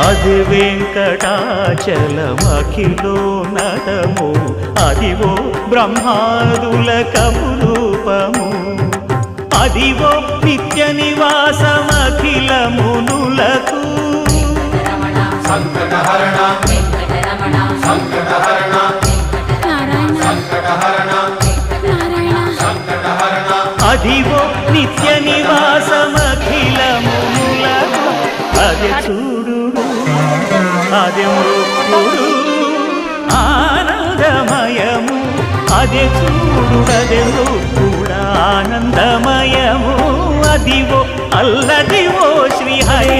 అది వెంకటాచలమఖిలోన్నతము అదివో బ్రహ్మాదుల కపురూపము అదివో నిత్య నివాసమఖిల మునులకు సంకటహరణ సంకటహరణ సంకటహరణ సంకటహరణ అదివో నిత్య నివాసమఖిల మునులకు అది చూడు అది మృక్కుడు ఆనందమయము అది చూడు అది మృక్కుడు ఆనందమయము అదివో అల్లదివో శ్రీ హరి